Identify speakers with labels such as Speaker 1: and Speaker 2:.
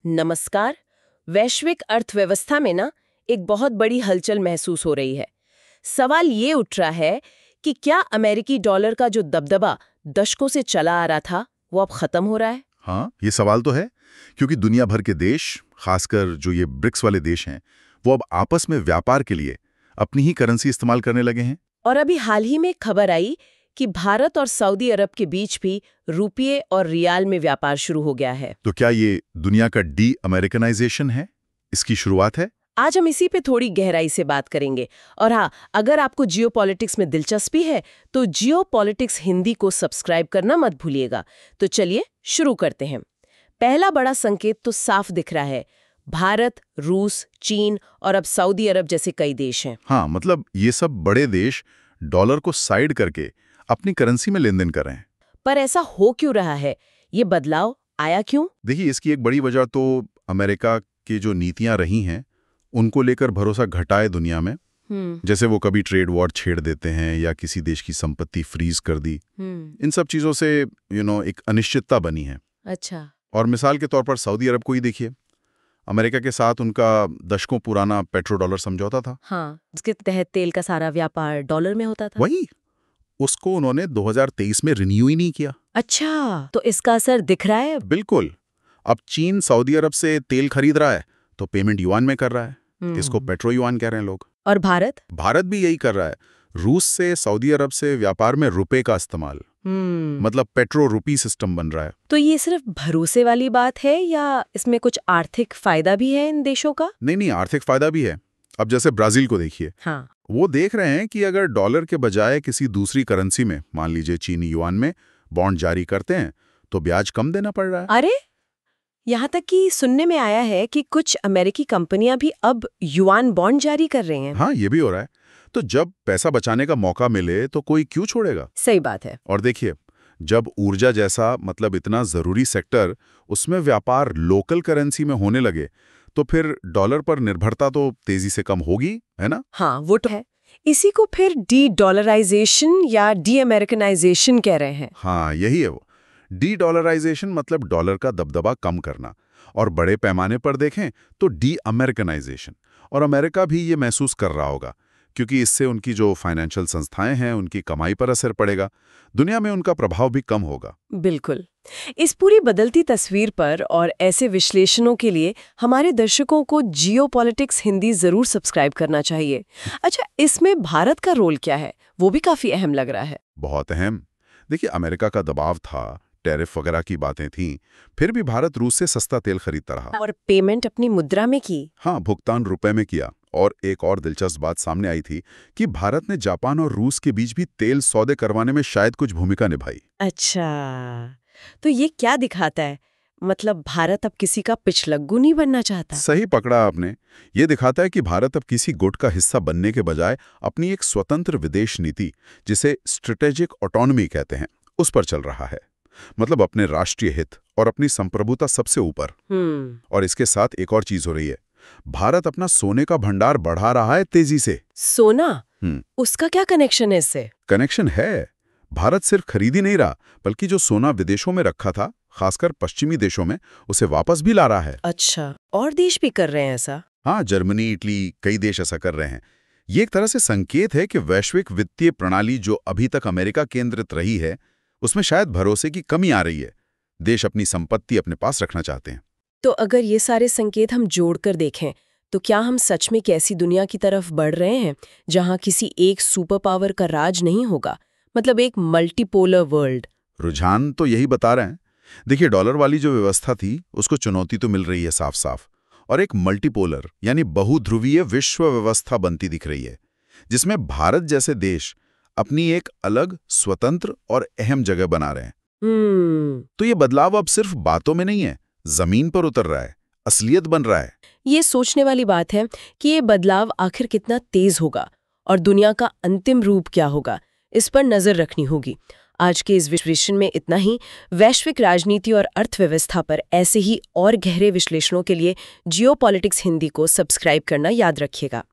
Speaker 1: नमस्कार। वैश्विक अर्थव्यवस्था में ना एक बहुत बड़ी हलचल महसूस हो रही है। सवाल ये उठ रहा है कि क्या अमेरिकी डॉलर का जो दबदबा दशकों से चला आ रहा था वो अब खत्म हो रहा है।
Speaker 2: हाँ, ये सवाल तो है, क्योंकि दुनिया भर के देश, खासकर जो ये ब्रिक्स वाले देश हैं, वो अब आपस में व्यापार के लिए अपनी ही करेंसी इस्तेमाल करने लगे हैं।
Speaker 1: और अभी हाल ही में खबर आई कि भारत और सऊदी अरब के बीच भी रुपये और रियाल में व्यापार शुरू हो गया है।
Speaker 2: तो क्या ये दुनिया का डी अमेरिकनाइजेशन है, इसकी शुरुआत है?
Speaker 1: आज हम इसी पे थोड़ी गहराई से बात करेंगे। और हाँ, अगर आपको जियोपॉलिटिक्स में दिलचस्पी है तो जियोपॉलिटिक्स हिंदी को सब्सक्राइब करना मत भूलिएगा। तो चलिए शुरू करते हैं। पहला बड़ा संकेत तो साफ दिख रहा है। भारत, रूस, चीन और अब सऊदी अरब जैसे कई देश हैं।
Speaker 2: हाँ, मतलब ये सब बड़े देश डॉलर को साइड करके अपनी करेंसी में लेन देन कर रहे हैं।
Speaker 1: पर ऐसा हो क्यों रहा है? ये बदलाव आया क्यों?
Speaker 2: देखिए, इसकी एक बड़ी वजह तो अमेरिका की जो नीतियां रही हैं उनको लेकर भरोसा घटा है दुनिया में। जैसे वो कभी ट्रेड वॉर छेड़ देते हैं या किसी देश की संपत्ति फ्रीज कर दी। इन सब चीजों से एक अनिश्चितता बनी है।
Speaker 1: अच्छा।
Speaker 2: और मिसाल के तौर पर सऊदी अरब को ही देखिए। अमेरिका के साथ उनका दशकों पुराना पेट्रो डॉलर समझौता था।
Speaker 1: हाँ, जिसके तहत तेल का सारा व्यापार डॉलर में होता था।
Speaker 2: वही, उसको उन्होंने 2023 में रिन्यू ही नहीं किया।
Speaker 1: अच्छा, तो इसका असर दिख रहा है?
Speaker 2: बिल्कुल। अब चीन सऊदी अरब से तेल खरीद रहा है तो पेमेंट युआन में कर रहा है। इसको पेट्रो युआन कह रहे हैं लोग।
Speaker 1: और भारत?
Speaker 2: भारत भी यही कर रहा है। रूस से सऊदी अरब से व्यापार में रुपए का इस्तेमाल, मतलब पेट्रो रुपी सिस्टम बन रहा है।
Speaker 1: तो ये सिर्फ भरोसे वाली बात है या इसमें कुछ आर्थिक फायदा भी है इन देशों का?
Speaker 2: नहीं, आर्थिक फायदा भी है। अब जैसे ब्राजील को देखिए।
Speaker 1: हाँ।
Speaker 2: वो देख रहे हैं कि अगर डॉलर के बजाय किसी दूसरी करेंसी में, मान लीजिए चीनी युआन में, बॉन्ड जारी करते हैं तो ब्याज कम देना पड़ रहा है।
Speaker 1: अरे, यहाँ तक कि सुनने में आया है कि कुछ अमेरिकी कंपनियां भी अब युआन बॉन्ड जारी कर रही हैं।
Speaker 2: हाँ, ये भी हो रहा है। तो जब पैसा बचाने का मौका मिले तो कोई क्यों छोड़ेगा?
Speaker 1: सही बात है।
Speaker 2: और देखिए, जब ऊर्जा जैसा मतलब इतना जरूरी सेक्टर, उसमें व्यापार लोकल करेंसी में होने लगे तो फिर डॉलर पर निर्भरता तो तेजी से कम होगी, है ना?
Speaker 1: हाँ, वो तो है। इसी को फिर डी डॉलराइजेशन या डी अमेरिकनाइजेशन कह रहे हैं।
Speaker 2: हाँ, यही है वो। डी डॉलराइजेशन मतलब डॉलर का दबदबा कम करना, और बड़े पैमाने पर देखें तो डी अमेरिकनाइजेशन। और अमेरिका भी ये महसूस कर रहा होगा, क्योंकि इससे उनकी जो फाइनेंशियल संस्थाएं हैं उनकी कमाई पर असर पड़ेगा, दुनिया में उनका प्रभाव भी कम होगा।
Speaker 1: बिल्कुल। इस पूरी बदलती तस्वीर पर और ऐसे विश्लेषणों के लिए हमारे दर्शकों को जियोपॉलिटिक्स हिंदी जरूर सब्सक्राइब करना चाहिए। अच्छा, इसमें भारत का रोल क्या है? वो भी काफी अहम लग रहा है।
Speaker 2: बहुत अहम। देखिए, अमेरिका का दबाव था, टैरिफ वगैरह की बातें थीं, फिर भी भारत रूस से सस्ता तेल खरीदता रहा।
Speaker 1: और पेमेंट अपनी मुद्रा में की।
Speaker 2: हाँ, भुगतान रुपए में किया। और एक और दिलचस्प बात सामने आई थी कि भारत ने जापान और रूस के बीच भी तेल सौदे करवाने में शायद कुछ भूमिका निभाई।
Speaker 1: अच्छा, तो ये क्या दिखाता है? मतलब भारत अब किसी का पिछलग्गू नहीं बनना चाहता।
Speaker 2: सही पकड़ा आपने। ये दिखाता है कि भारत अब किसी गुट का हिस्सा बनने के बजाय अपनी एक स्वतंत्र विदेश नीति, जिसे स्ट्रेटेजिक ऑटोनॉमी कहते हैं, उस पर चल रहा है। मतलब अपने राष्ट्रीय हित और अपनी संप्रभुता सबसे ऊपर। और इसके साथ एक और चीज हो रही है। भारत अपना सोने का भंडार बढ़ा रहा है तेजी से।
Speaker 1: सोना? उसका क्या कनेक्शन है इससे?
Speaker 2: कनेक्शन है। भारत सिर्फ खरीद ही नहीं रहा, बल्कि जो सोना विदेशों में रखा था, खासकर पश्चिमी देशों में, उसे वापस भी ला रहा है।
Speaker 1: अच्छा, और देश भी कर रहे हैं ऐसा?
Speaker 2: हाँ, जर्मनी, इटली, कई देश ऐसा कर रहे हैं। ये एक तरह से संकेत है कि वैश्विक वित्तीय प्रणाली जो अभी तक अमेरिका केंद्रित रही है, उसमें शायद भरोसे की कमी आ रही है। देश अपनी संपत्ति अपने पास रखना चाहते हैं।
Speaker 1: तो अगर ये सारे संकेत हम जोड़कर देखें तो क्या हम सच में कैसी दुनिया की तरफ बढ़ रहे हैं जहां किसी एक सुपर पावर का राज नहीं होगा? मतलब एक मल्टीपोलर वर्ल्ड।
Speaker 2: रुझान तो यही बता रहे हैं। देखिए, डॉलर वाली जो व्यवस्था थी उसको चुनौती तो मिल रही है साफ साफ, और एक मल्टीपोलर यानी बहुध्रुवीय विश्व व्यवस्था बनती दिख रही है, जिसमें भारत जैसे देश अपनी एक अलग, स्वतंत्र और अहम जगह बना रहे हैं। तो ये बदलाव अब सिर्फ बातों में नहीं है, जमीन पर उतर रहा है, असलियत बन रहा है।
Speaker 1: ये सोचने वाली बात है कि ये बदलाव आखिर कितना तेज होगा और दुनिया का अंतिम रूप क्या होगा, इस पर नजर रखनी होगी। आज के इस विश्लेषण में इतना ही। वैश्विक राजनीति और अर्थव्यवस्था पर ऐसे ही और गहरे विश्लेषणों के लिए जियोपॉलिटिक्स हिंदी को सब्सक्राइब करना याद रखिएगा।